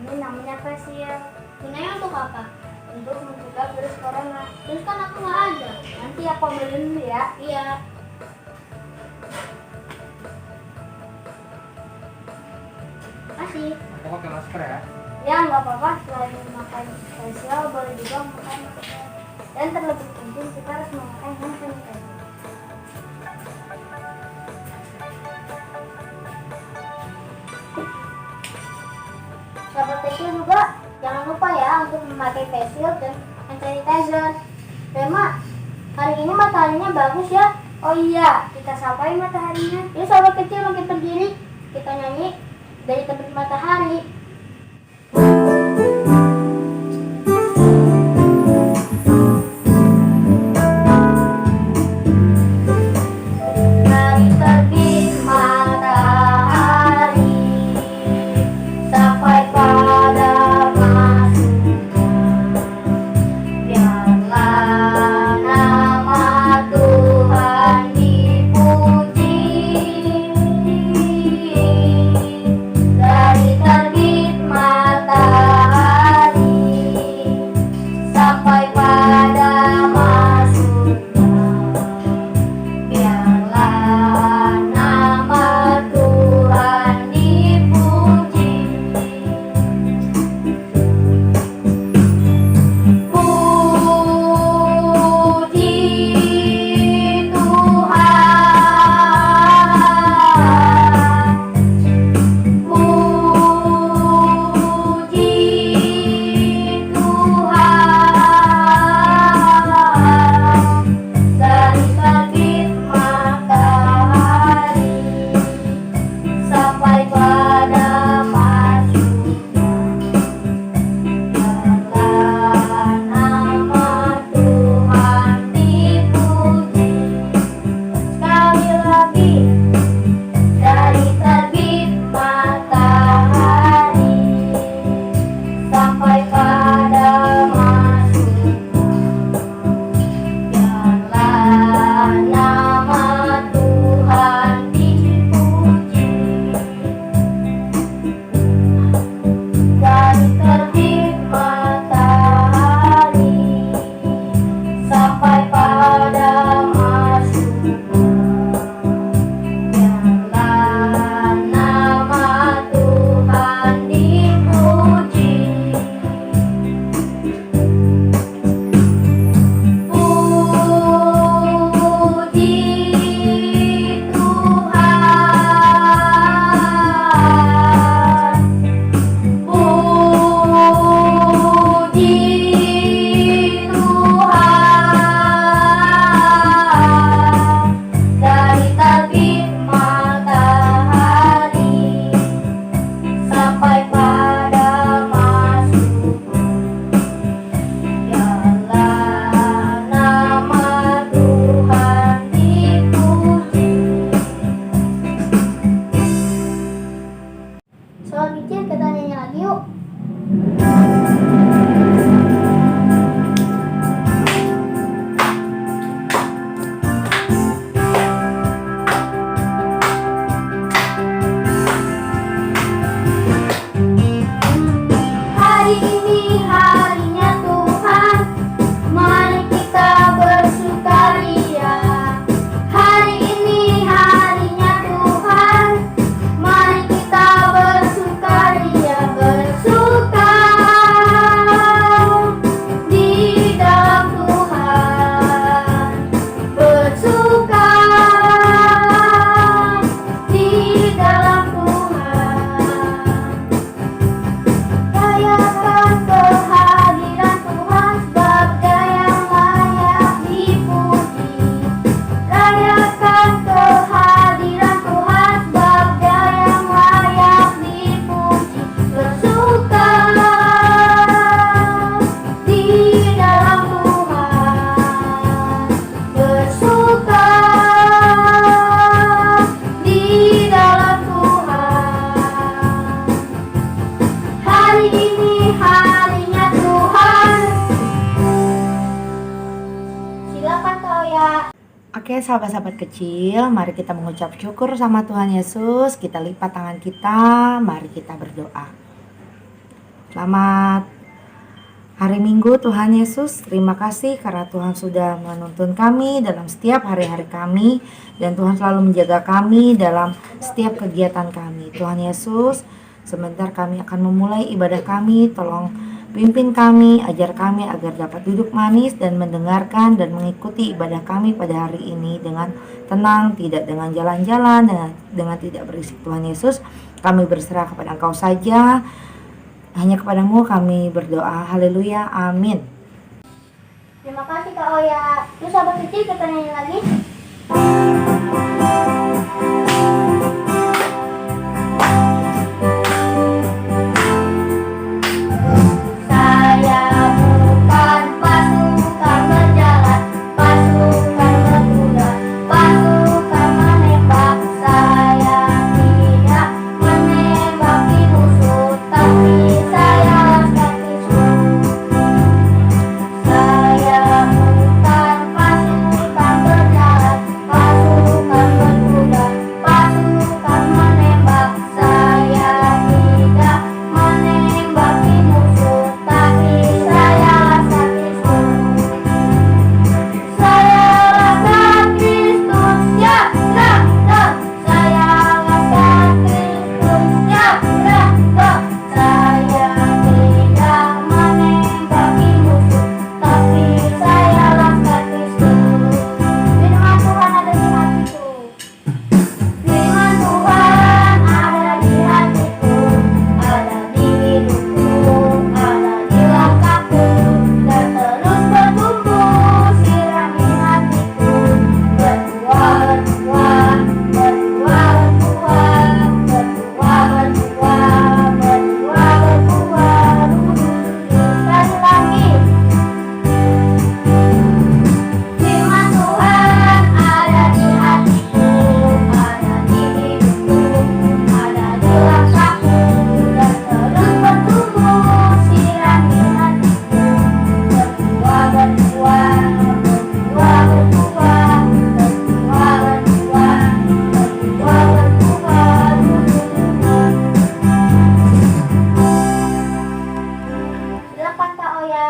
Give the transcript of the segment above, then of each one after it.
Ini namanya facial. Gunanya untuk apa? Untuk mencegah virus corona. Terus kan aku nggak ada. Nanti aku ambilin dulu ya. Iya. Kasih. Aku pakai masker ya. Ya nggak apa-apa, selain memakai facial boleh juga memakai masker. Dan terlebih penting kita harus memakai hand sanitizer. Sahabat facial juga jangan lupa ya untuk memakai facial dan hand sanitizer. Rema, hari ini mataharinya bagus ya. Oh iya, kita sapain mataharinya. Yuk sahabat kecil makin berdiri, kita nyanyi dari terbit matahari. Dari terbit matahari sampai pada masuknya, biarlah nama Tuhan dipuji. Dari terbit matahari sampai pada masuknya, biarlah nama Tuhan dipuji. Puji Tuhan, puji Tuhan. Dari terbit matahari sampai pada masuknya, biarlah nama Tuhan dipuji. Sekali lagi, dari terbit matahari sampai pada masuknya, biarlah nama Tuhan dipuji. Dari terbit matahari sampai pada masuknya, biarlah nama Tuhan dipuji. Puji Tuhan, puji Tuhan. Dari terbit matahari sampai pada masuknya, biarlah nama Tuhan dipuji. Soal kecil kita nyanyi lagi yuk. Hari ini harinya Tuhan, mari kita bersukaria. Hari ini harinya Tuhan, mari kita bersukaria, bersuka di dalam Tuhan, bersuka di dalam Tuhan. Rayakan kehadiran Tuhan sebab Dia yang layak dipuji. Rayakan kehadiran Tuhan sebab Dia yang layak dipuji. Bersuka di dalam Tuhan, bersuka di dalam Tuhan. Hari ini harinya Tuhan. Silakan kau ya. Oke sahabat-sahabat kecil, mari kita mengucap syukur sama Tuhan Yesus. Kita lipat tangan kita, mari kita berdoa. Selamat hari Minggu Tuhan Yesus. Terima kasih karena Tuhan sudah menuntun kami dalam setiap hari-hari kami, dan Tuhan selalu menjaga kami dalam setiap kegiatan kami. Tuhan Yesus, sebentar kami akan memulai ibadah kami. Tolong pimpin kami, ajar kami agar dapat duduk manis dan mendengarkan dan mengikuti ibadah kami pada hari ini dengan tenang, tidak dengan jalan-jalan, dengan tidak berisik. Tuhan Yesus, kami berserah kepada Engkau saja. Hanya kepadamu kami berdoa. Haleluya. Amin. Terima kasih Kak Oya. Terus sahabat kecil, kita nyanyi lagi. Saya bukan pasukan berjalan, pasukan berkuda, pasukan menembak. Saya tidak menembaki musuh, tapi saya laskar Kristus. Saya bukan pasukan berjalan, pasukan berkuda, pasukan menembak. Saya tidak menembaki musuh, tapi saya laskar Kristus. Saya laskar Kristus, ya Tuhan. Saya laskar Kristus, ya Tuhan. Saya tidak menembaki musuh, tapi saya laskar Kristus. Firman Tuhan ada di hatiku. Firman Tuhan ada di hatiku, ada di hidupku, ada di langkahku, dan terus bertumbuh. Sirami hatiku, berbuah, berbuah, berbuah, berbuah, berbuah, berbuah, berbuah, berbuah. Sekali lagi. Firman Tuhan ada di hatiku, ada di hidupku, ada di langkahku, dan terus bertumbuh. Sirami hatiku, berbuah, berbuah, berbuah, berbuah, berbuah, berbuah, berbuah, berbuah. Silakan Kak Oya.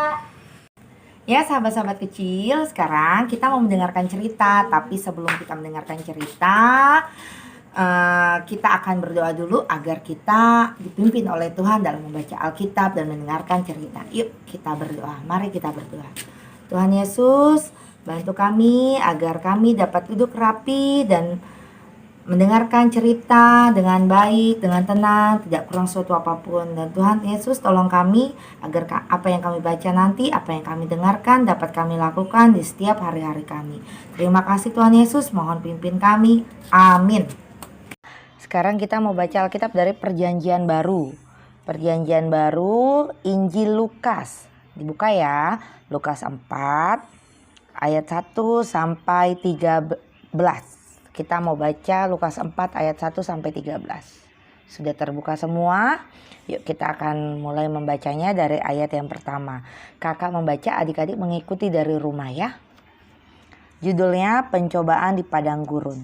Ya sahabat-sahabat kecil, sekarang kita mau mendengarkan cerita. Tapi sebelum kita mendengarkan cerita, kita akan berdoa dulu agar kita dipimpin oleh Tuhan dalam membaca Alkitab dan mendengarkan cerita. Yuk kita berdoa, mari kita berdoa. Tuhan Yesus, bantu kami agar kami dapat duduk rapi dan mendengarkan cerita dengan baik, dengan tenang, tidak kurang suatu apapun. Dan Tuhan Yesus, tolong kami agar apa yang kami baca nanti, apa yang kami dengarkan dapat kami lakukan di setiap hari-hari kami. Terima kasih Tuhan Yesus, mohon pimpin kami. Amin. Sekarang kita mau baca Alkitab dari Perjanjian Baru. Perjanjian Baru, Injil Lukas. Dibuka ya, Lukas 4 ayat 1 sampai 13. Kita mau baca Lukas 4 ayat 1 sampai 13. Sudah terbuka semua? Yuk kita akan mulai membacanya dari ayat yang pertama. Kakak membaca, adik-adik mengikuti dari rumah ya. Judulnya Pencobaan di Padang Gurun.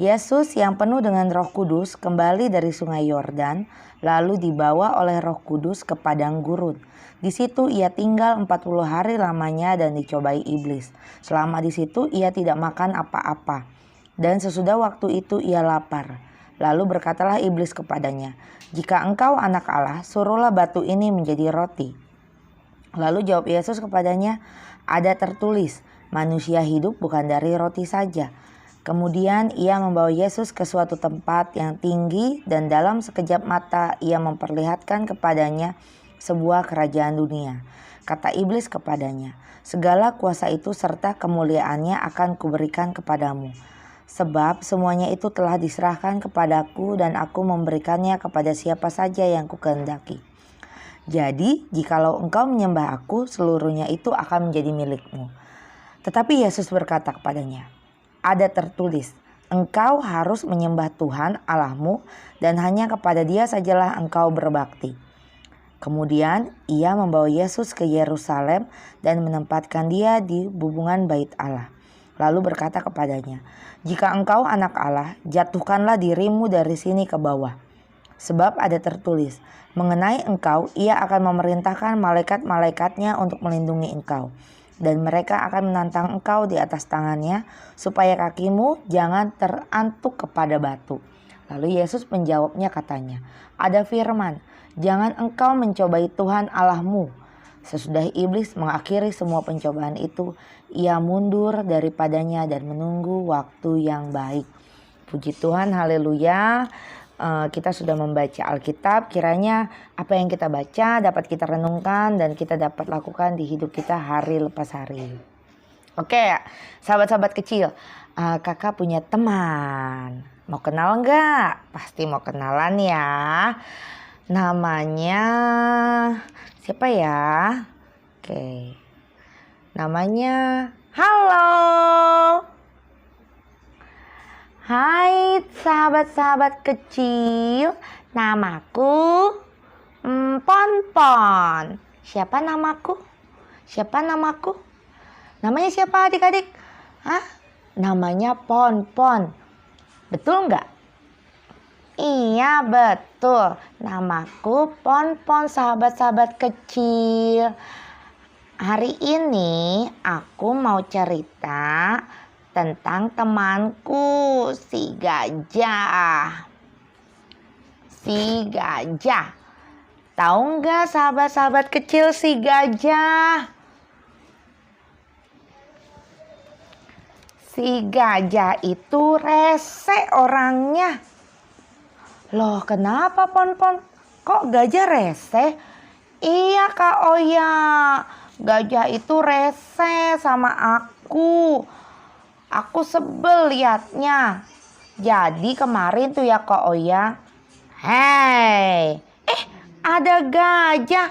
Yesus yang penuh dengan Roh Kudus kembali dari Sungai Yordan, lalu dibawa oleh Roh Kudus ke padang gurun. Di situ ia tinggal 40 hari lamanya dan dicobai iblis. Selama di situ ia tidak makan apa-apa. Dan sesudah waktu itu ia lapar. Lalu berkatalah iblis kepadanya, "Jika engkau anak Allah, suruhlah batu ini menjadi roti." Lalu jawab Yesus kepadanya, "Ada tertulis, manusia hidup bukan dari roti saja." Kemudian ia membawa Yesus ke suatu tempat yang tinggi, dan dalam sekejap mata ia memperlihatkan kepadanya sebuah kerajaan dunia. Kata iblis kepadanya, "Segala kuasa itu serta kemuliaannya akan kuberikan kepadamu. Sebab semuanya itu telah diserahkan kepadaku dan aku memberikannya kepada siapa saja yang kukehendaki. Jadi jikalau engkau menyembah aku, seluruhnya itu akan menjadi milikmu." Tetapi Yesus berkata kepadanya, "Ada tertulis, engkau harus menyembah Tuhan Allahmu dan hanya kepada Dia sajalah engkau berbakti." Kemudian ia membawa Yesus ke Yerusalem dan menempatkan dia di bubungan bait Allah. Lalu berkata kepadanya, "Jika engkau anak Allah, jatuhkanlah dirimu dari sini ke bawah. Sebab ada tertulis, mengenai engkau ia akan memerintahkan malaikat-malaikatnya untuk melindungi engkau. Dan mereka akan menantang engkau di atas tangannya, supaya kakimu jangan terantuk kepada batu. Lalu Yesus menjawabnya katanya, ada firman, jangan engkau mencobai Tuhan Allahmu. Sesudah iblis mengakhiri semua pencobaan itu, ia mundur daripadanya dan menunggu waktu yang baik. Puji Tuhan, haleluya. Kita sudah membaca Alkitab, kiranya apa yang kita baca dapat kita renungkan dan kita dapat lakukan di hidup kita hari lepas hari. Oke, sahabat-sahabat kecil, kakak punya teman. Mau kenal nggak? Pasti mau kenalan ya. Namanya siapa ya? Oke, namanya halo. Hai sahabat-sahabat kecil, namaku Ponpon. Siapa namaku? Siapa namaku? Namanya siapa adik-adik? Hah? Namanya Ponpon. Betul nggak? Iya betul. Namaku Ponpon sahabat-sahabat kecil. Hari ini aku mau cerita tentang temanku si gajah. Si gajah. Tahu nggak sahabat-sahabat kecil si gajah? Si gajah itu rese orangnya. Loh kenapa Ponpon? Kok gajah rese? Iya Kak Oya. Gajah itu rese sama aku. Aku sebel liatnya. Jadi kemarin tuh ya Kak Oya. Hei, ada gajah.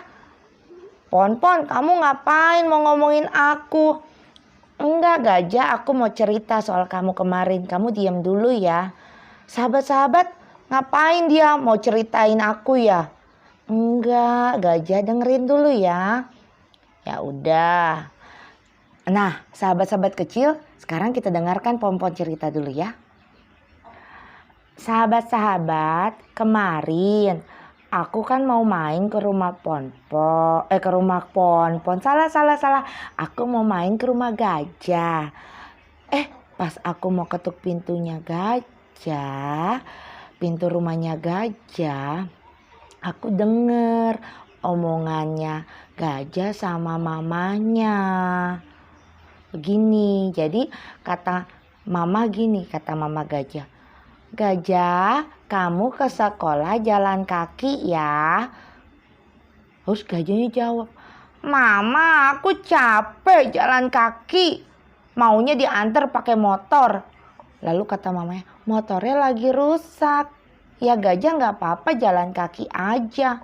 Ponpon, kamu ngapain mau ngomongin aku? Enggak gajah, aku mau cerita soal kamu kemarin. Kamu diam dulu ya. Sahabat-sahabat, ngapain dia mau ceritain aku ya? Enggak, gajah dengerin dulu ya. Ya udah. Nah, sahabat-sahabat kecil, sekarang kita dengarkan Ponpon cerita dulu ya. Sahabat-sahabat, kemarin aku kan mau main ke rumah Ponpon. Salah. Aku mau main ke rumah gajah. Pas aku mau ketuk pintunya gajah, pintu rumahnya gajah, aku denger omongannya gajah sama mamanya. Begini, jadi kata mama gajah. Gajah, kamu ke sekolah jalan kaki ya. Terus gajahnya jawab, Mama, aku capek jalan kaki. Maunya diantar pakai motor. Lalu kata mamanya, motornya lagi rusak. Ya gajah gak apa-apa jalan kaki aja.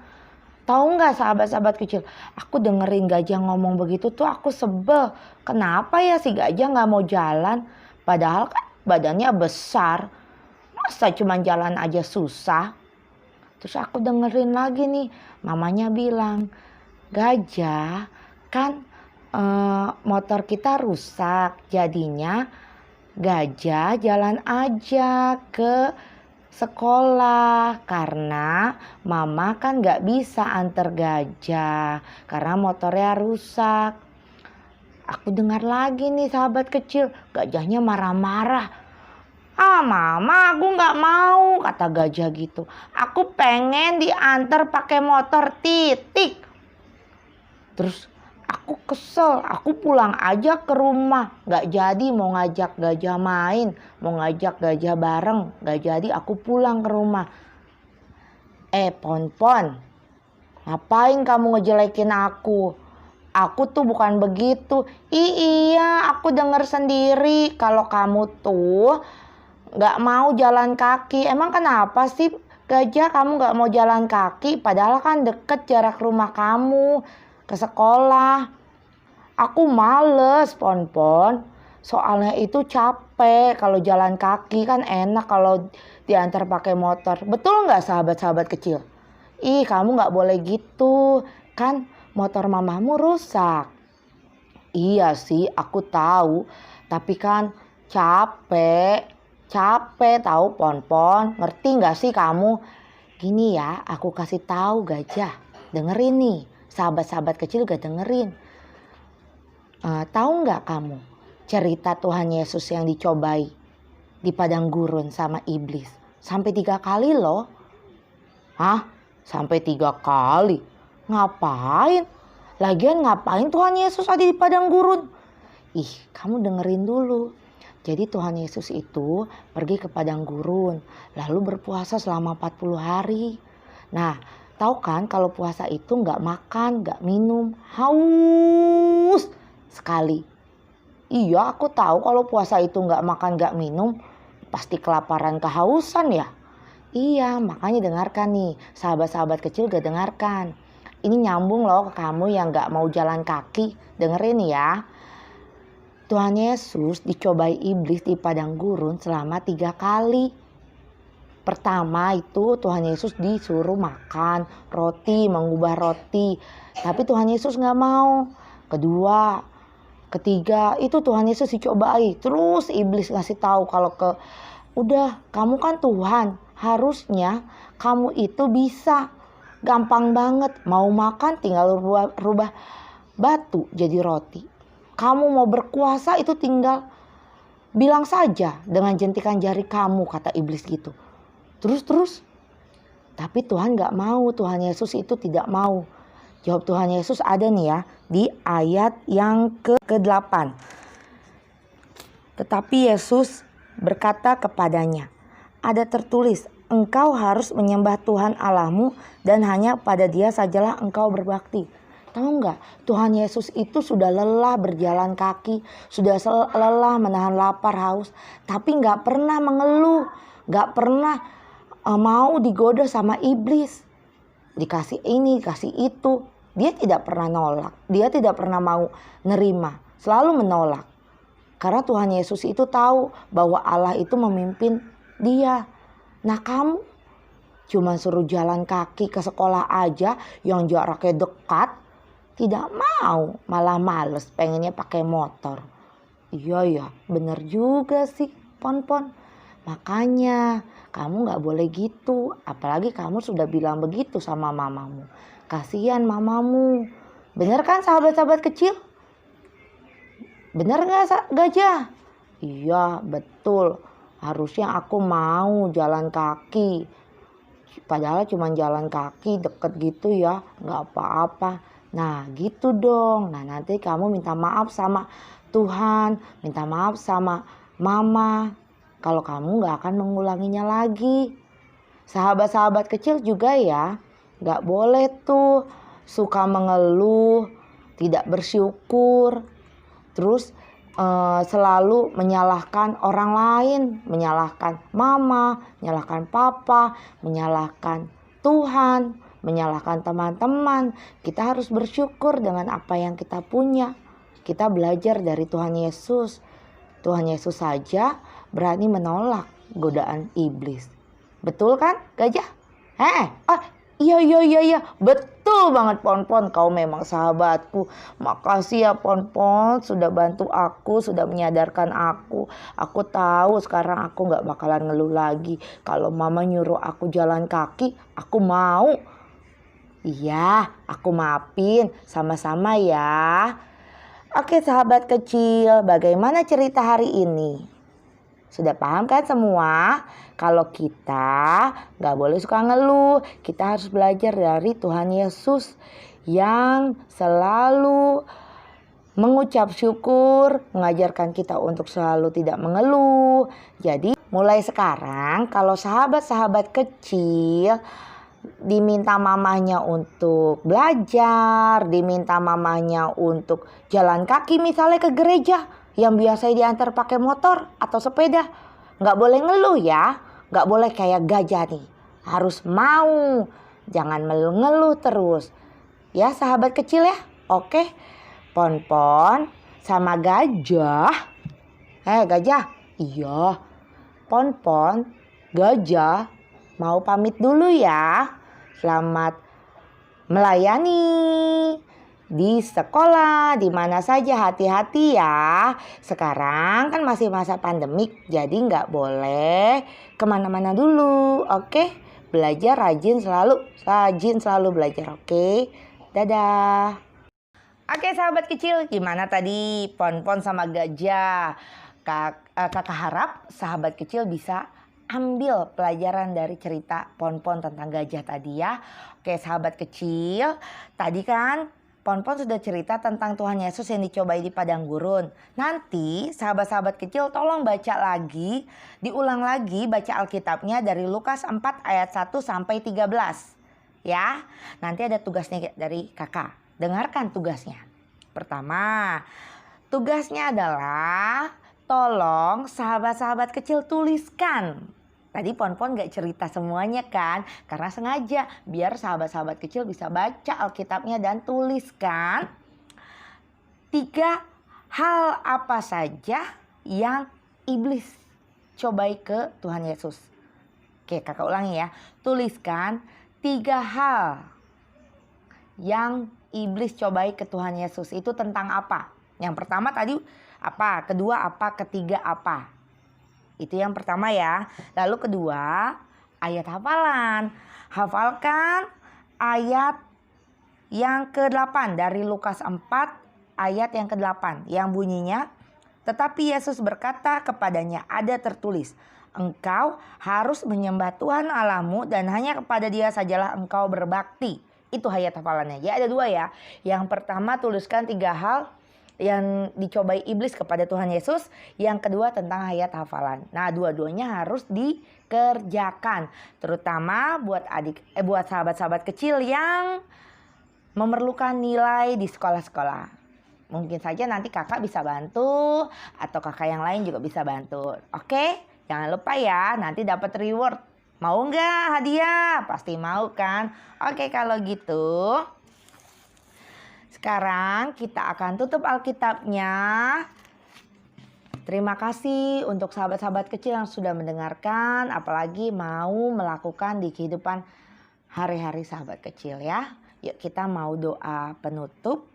Tahu nggak sahabat-sahabat kecil, aku dengerin gajah ngomong begitu tuh aku sebel. Kenapa ya si gajah nggak mau jalan? Padahal kan badannya besar. Masa cuma jalan aja susah? Terus aku dengerin lagi nih, mamanya bilang, gajah kan motor kita rusak. Jadinya gajah jalan aja ke sekolah karena mama kan gak bisa antar gajah karena motornya rusak. Aku dengar lagi nih sahabat kecil, gajahnya marah-marah. Mama aku gak mau, kata gajah gitu. Aku pengen diantar pakai motor titik. Terus aku kesel, aku pulang aja ke rumah. Gak jadi mau ngajak gajah main, mau ngajak gajah bareng. Gak jadi, aku pulang ke rumah. Ponpon, ngapain kamu ngejelekin aku? Aku tuh bukan begitu. Iya, aku denger sendiri kalau kamu tuh gak mau jalan kaki. Emang kenapa sih gajah kamu gak mau jalan kaki? Padahal kan deket jarak rumah kamu ke sekolah. Aku males Ponpon. Soalnya itu capek. Kalau jalan kaki kan enak kalau diantar pakai motor. Betul gak sahabat-sahabat kecil? Ih kamu gak boleh gitu. Kan motor mamamu rusak. Iya sih aku tahu. Tapi kan capek tahu Ponpon. Ngerti gak sih kamu? Gini ya, aku kasih tahu Gajah. Dengerin nih, sahabat-sahabat kecil gak dengerin. Tahu nggak kamu cerita Tuhan Yesus yang dicobai di padang gurun sama iblis? Sampai 3 kali loh. Hah? Sampai 3 kali? Ngapain? Lagian ngapain Tuhan Yesus ada di padang gurun? Kamu dengerin dulu. Jadi Tuhan Yesus itu pergi ke padang gurun, lalu berpuasa selama 40 hari. Nah, tahu kan kalau puasa itu nggak makan, nggak minum, haus sekali. Iya, aku tahu kalau puasa itu nggak makan, nggak minum, pasti kelaparan, kehausan ya. Iya, makanya dengarkan nih, sahabat-sahabat kecil gak dengarkan. Ini nyambung loh ke kamu yang nggak mau jalan kaki, dengerin ya. Tuhan Yesus dicobai iblis di padang gurun selama 3 kali. Pertama itu Tuhan Yesus disuruh makan roti, mengubah roti. Tapi Tuhan Yesus gak mau. Kedua, ketiga itu Tuhan Yesus dicobai. Terus iblis ngasih tahu kalau udah kamu kan Tuhan. Harusnya kamu itu bisa. Gampang banget. Mau makan tinggal rubah batu jadi roti. Kamu mau berkuasa itu tinggal bilang saja dengan jentikan jari kamu, kata iblis gitu. Terus. Tapi Tuhan gak mau, Tuhan Yesus itu tidak mau. Jawab Tuhan Yesus ada nih ya di ayat yang ke-8. Tetapi Yesus berkata kepadanya, ada tertulis, engkau harus menyembah Tuhan Allahmu dan hanya pada Dia sajalah engkau berbakti. Tahu nggak, Tuhan Yesus itu sudah lelah berjalan kaki, sudah lelah menahan lapar haus, tapi nggak pernah mengeluh, nggak pernah mau digoda sama iblis. Dikasih ini, dikasih itu, dia tidak pernah nolak, dia tidak pernah mau nerima, selalu menolak. Karena Tuhan Yesus itu tahu bahwa Allah itu memimpin dia. Nah kamu cuma suruh jalan kaki ke sekolah aja yang jaraknya dekat. Tidak mau, malah males, pengennya pakai motor. Iya, bener juga sih, Pon-Pon. Makanya kamu gak boleh gitu. Apalagi kamu sudah bilang begitu sama mamamu. Kasihan mamamu. Bener kan sahabat-sahabat kecil? Bener gak Gajah? Iya, betul. Harusnya aku mau jalan kaki. Padahal cuma jalan kaki deket gitu ya, gak apa-apa. Nah gitu dong. Nah nanti kamu minta maaf sama Tuhan, minta maaf sama mama. Kalau kamu gak akan mengulanginya lagi. Sahabat-sahabat kecil juga ya, gak boleh tuh suka mengeluh, tidak bersyukur. Terus selalu menyalahkan orang lain, menyalahkan mama, menyalahkan papa, menyalahkan Tuhan, menyalahkan teman-teman. Kita harus bersyukur dengan apa yang kita punya. Kita belajar dari Tuhan Yesus. Tuhan Yesus saja berani menolak godaan iblis. Betul kan Gajah? Iya. Betul banget Pon-Pon. Kau memang sahabatku. Makasih ya Pon-Pon. Sudah bantu aku. Sudah menyadarkan aku. Aku tahu sekarang aku gak bakalan ngeluh lagi. Kalau mama nyuruh aku jalan kaki, aku mau. Iya, aku maafin. Sama-sama ya. Oke sahabat kecil, bagaimana cerita hari ini? Sudah paham kan semua? Kalau kita gak boleh suka ngeluh. Kita harus belajar dari Tuhan Yesus yang selalu mengucap syukur, mengajarkan kita untuk selalu tidak mengeluh. Jadi mulai sekarang kalau sahabat-sahabat kecil diminta mamanya untuk belajar, diminta mamanya untuk jalan kaki misalnya ke gereja yang biasa diantar pakai motor atau sepeda, nggak boleh ngeluh ya, nggak boleh kayak Gajah nih, harus mau, jangan ngeluh terus ya sahabat kecil ya. Oke, Pon-Pon sama Gajah, Gajah, iya, Pon-Pon, Gajah mau pamit dulu ya. Selamat melayani di sekolah, di mana saja, hati-hati ya. Sekarang kan masih masa pandemik, jadi nggak boleh kemana-mana dulu. Oke, belajar rajin selalu belajar. Oke, dadah. Oke sahabat kecil, gimana tadi Ponpon sama Gajah? Kakak harap sahabat kecil bisa ambil pelajaran dari cerita Ponpon tentang gajah tadi ya. Oke sahabat kecil, tadi kan Ponpon sudah cerita tentang Tuhan Yesus yang dicobai di padang gurun. Nanti sahabat-sahabat kecil tolong baca lagi, diulang lagi baca Alkitabnya dari Lukas 4 ayat 1 sampai 13. Ya, nanti ada tugasnya dari kakak. Dengarkan tugasnya. Pertama, tugasnya adalah tolong sahabat-sahabat kecil tuliskan. Tadi Ponpon gak cerita semuanya kan, karena sengaja biar sahabat-sahabat kecil bisa baca Alkitabnya dan tuliskan 3 hal apa saja yang iblis cobai ke Tuhan Yesus. Oke, kakak ulangi ya. Tuliskan 3 hal yang iblis cobai ke Tuhan Yesus. Itu tentang apa? Yang pertama tadi apa? Kedua apa? Ketiga apa? Itu yang pertama ya. Lalu kedua, ayat hafalan. Hafalkan ayat yang ke-8 dari Lukas 4 ayat yang ke-8. Yang bunyinya, tetapi Yesus berkata kepadanya, ada tertulis, engkau harus menyembah Tuhan Allahmu dan hanya kepada Dia sajalah engkau berbakti. Itu ayat hafalannya. Ya ada 2 ya. Yang pertama tuliskan 3 hal yang dicobai iblis kepada Tuhan Yesus. Yang kedua tentang ayat hafalan. Nah dua-duanya harus dikerjakan. Terutama buat sahabat-sahabat kecil yang memerlukan nilai di sekolah-sekolah. Mungkin saja nanti kakak bisa bantu atau kakak yang lain juga bisa bantu. Oke? Jangan lupa ya, nanti dapat reward. Mau nggak hadiah? Pasti mau kan? Oke kalau gitu. Sekarang kita akan tutup Alkitabnya. Terima kasih untuk sahabat-sahabat kecil yang sudah mendengarkan. Apalagi mau melakukan di kehidupan hari-hari sahabat kecil ya. Yuk kita mau doa penutup.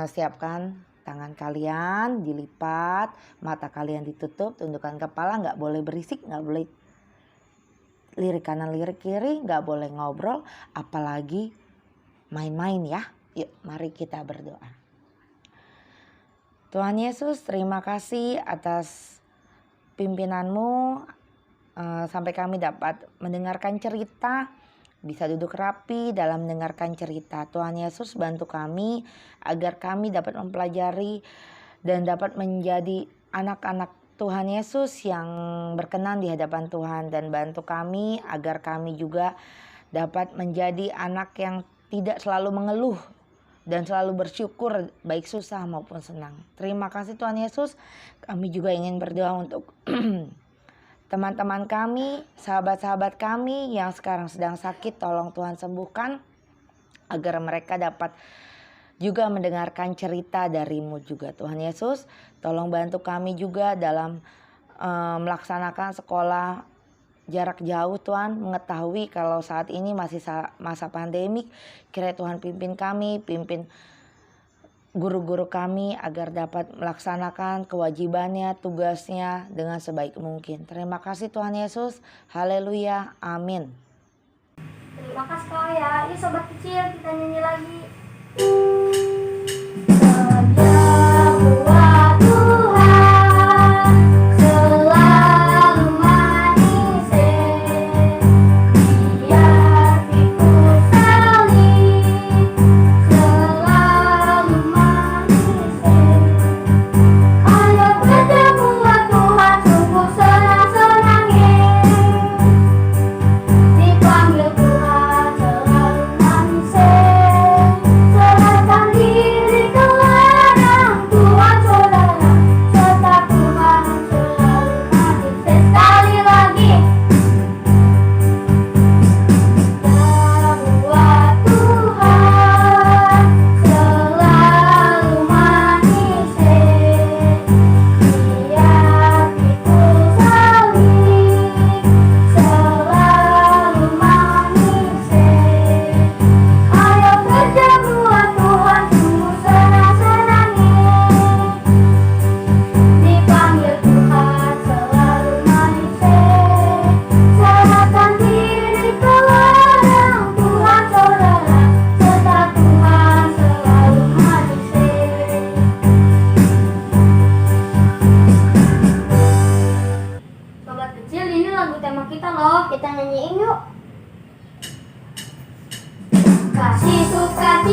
Siapkan tangan kalian dilipat, mata kalian ditutup, tundukkan kepala, nggak boleh berisik, nggak boleh lirik kanan lirik kiri, nggak boleh ngobrol, apalagi main-main ya. Yuk mari kita berdoa. Tuhan Yesus, terima kasih atas pimpinanmu sampai kami dapat mendengarkan cerita. Bisa duduk rapi dalam mendengarkan cerita. Tuhan Yesus bantu kami agar kami dapat mempelajari dan dapat menjadi anak-anak Tuhan Yesus yang berkenan di hadapan Tuhan. Dan bantu kami agar kami juga dapat menjadi anak yang tidak selalu mengeluh dan selalu bersyukur baik susah maupun senang. Terima kasih Tuhan Yesus. Kami juga ingin berdoa untuk teman-teman kami, sahabat-sahabat kami yang sekarang sedang sakit, tolong Tuhan sembuhkan agar mereka dapat juga mendengarkan cerita darimu juga Tuhan Yesus. Tolong bantu kami juga dalam melaksanakan sekolah jarak jauh Tuhan, mengetahui kalau saat ini masih masa pandemik. Kiranya Tuhan pimpin kami, pimpin guru-guru kami agar dapat melaksanakan kewajibannya, tugasnya dengan sebaik mungkin. Terima kasih Tuhan Yesus. Haleluya. Amin. Terima kasih kau ya. Yuk sobat kecil kita nyanyi lagi. Dipanggil Tuhan selalu manis.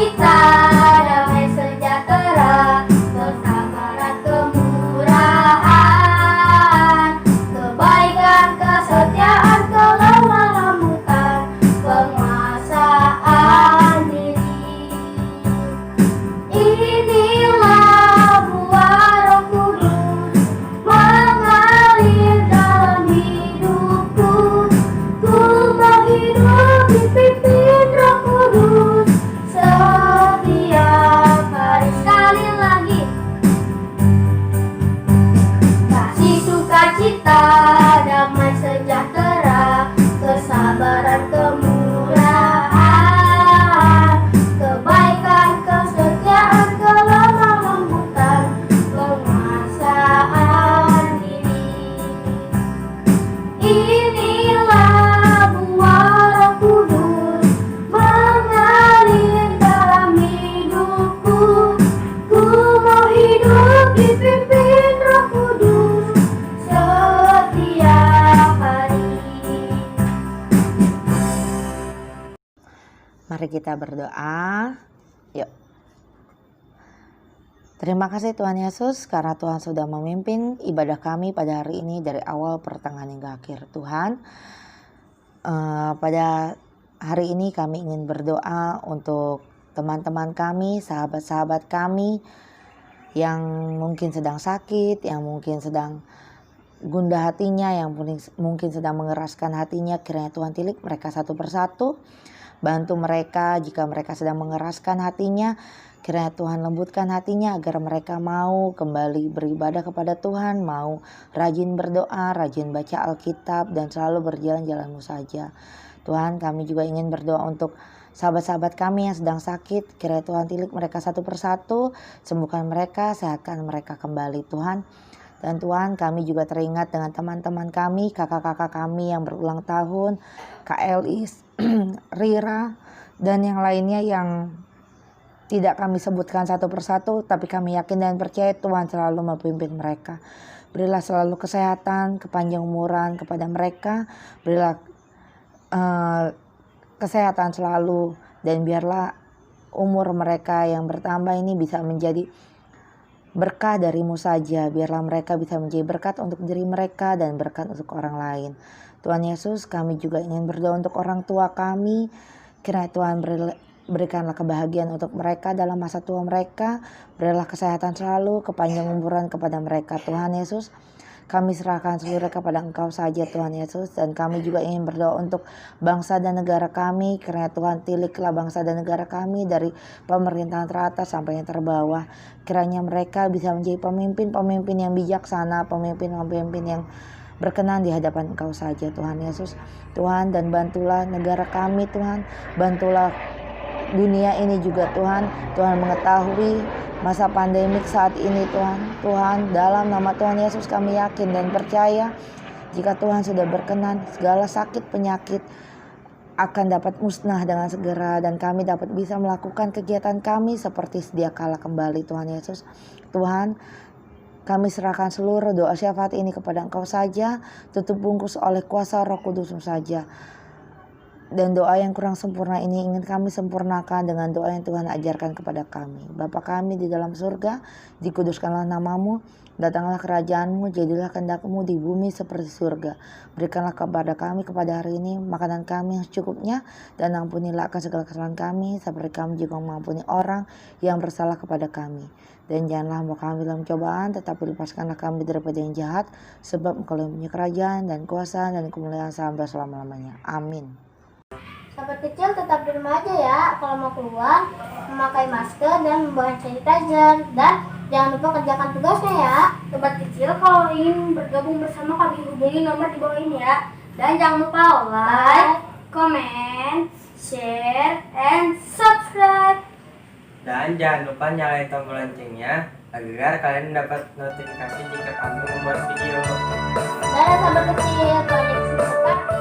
sukacita, damai sejahtera, kesabaran, kemurahan, kebaikan, kesetiaan, kelemah lembutan, penguasaan diri. Inilah buah Roh Kudus mengalir dalam hidupku. Ku mau hidup dipimpin Roh Kudus setiap hari. Sekali lagi. Kasih, sukacita, damai sejahtera, kesabaran, kemurahan, kebaikan, kesetiaan, kelemah lembutan, penguasaan diri. Inilah buah Roh Kudus mengalir dalam hidupku. Ku mau hidup dipimpin Roh Kudus setiap hari. Mari kita berdoa. Yuk. Terima kasih Tuhan Yesus karena Tuhan sudah memimpin ibadah kami pada hari ini dari awal pertengahan hingga akhir. Tuhan, pada hari ini kami ingin berdoa untuk teman-teman kami, sahabat-sahabat kami yang mungkin sedang sakit, yang mungkin sedang gundah hatinya, yang mungkin sedang mengeraskan hatinya. Kiranya Tuhan tilik mereka satu persatu. Bantu mereka jika mereka sedang mengeraskan hatinya. Kiranya Tuhan lembutkan hatinya agar mereka mau kembali beribadah kepada Tuhan, mau rajin berdoa, rajin baca Alkitab, dan selalu berjalan jalanmu saja. Tuhan, kami juga ingin berdoa untuk sahabat-sahabat kami yang sedang sakit. Kiranya Tuhan tilik mereka satu persatu, sembuhkan mereka, sehatkan mereka kembali Tuhan. Dan Tuhan, kami juga teringat dengan teman-teman kami, kakak-kakak kami yang berulang tahun, Kak Elis, Rira, dan yang lainnya yang tidak kami sebutkan satu persatu, tapi kami yakin dan percaya Tuhan selalu memimpin mereka. Berilah selalu kesehatan, kepanjang umuran kepada mereka, berilah kesehatan selalu, dan biarlah umur mereka yang bertambah ini bisa menjadi berkah darimu saja. Biarlah mereka bisa menjadi berkat untuk diri mereka dan berkat untuk orang lain. Tuhan Yesus, kami juga ingin berdoa untuk orang tua kami. Kiranya Tuhan berikanlah kebahagiaan untuk mereka dalam masa tua mereka. Berilah kesehatan selalu, kepanjang umuran kepada mereka. Tuhan Yesus, kami serahkan seluruh kepada Engkau saja Tuhan Yesus. Dan kami juga ingin berdoa untuk bangsa dan negara kami. Kiranya Tuhan tiliklah bangsa dan negara kami dari pemerintahan teratas sampai yang terbawah. Kiranya mereka bisa menjadi pemimpin-pemimpin yang bijaksana, pemimpin-pemimpin yang berkenan di hadapan Engkau saja Tuhan Yesus. Tuhan, dan bantulah negara kami Tuhan. Bantulah dunia ini juga Tuhan. Tuhan mengetahui masa pandemik saat ini Tuhan. Tuhan, dalam nama Tuhan Yesus kami yakin dan percaya jika Tuhan sudah berkenan, segala sakit penyakit akan dapat musnah dengan segera, dan kami dapat bisa melakukan kegiatan kami seperti sedia kala kembali Tuhan Yesus. Tuhan, kami serahkan seluruh doa syafaat ini kepada Engkau saja, tutup bungkus oleh kuasa Roh Kudus-Mu saja. Dan doa yang kurang sempurna ini ingin kami sempurnakan dengan doa yang Tuhan ajarkan kepada kami. Bapa kami di dalam surga, dikuduskanlah namamu, datanglah kerajaan-Mu, jadilah kehendak-Mu di bumi seperti surga. Berikanlah kepada kami kepada hari ini makanan kami yang secukupnya, dan ampunilah akan segala kesalahan kami, seperti kami juga mengampuni orang yang bersalah kepada kami. Dan janganlah membawa kami dalam cobaan, tetapi lepaskanlah kami daripada yang jahat, sebab Engkau yang punya kerajaan dan kuasa dan kemuliaan sampai selama-lamanya. Amin. Sahabat kecil tetap di rumah aja ya. Kalau mau keluar, memakai masker dan membawa hand sanitizer. Dan jangan lupa kerjakan tugasnya ya. Sobat kecil kalau ingin bergabung bersama kami hubungi nomor di bawah ini ya. Dan jangan lupa like, comment, share, and subscribe. Dan jangan lupa nyalain tombol loncengnya agar kalian dapat notifikasi jika kami membuat video. Dadah sahabat kecil, Tuhan Yesus memberkati.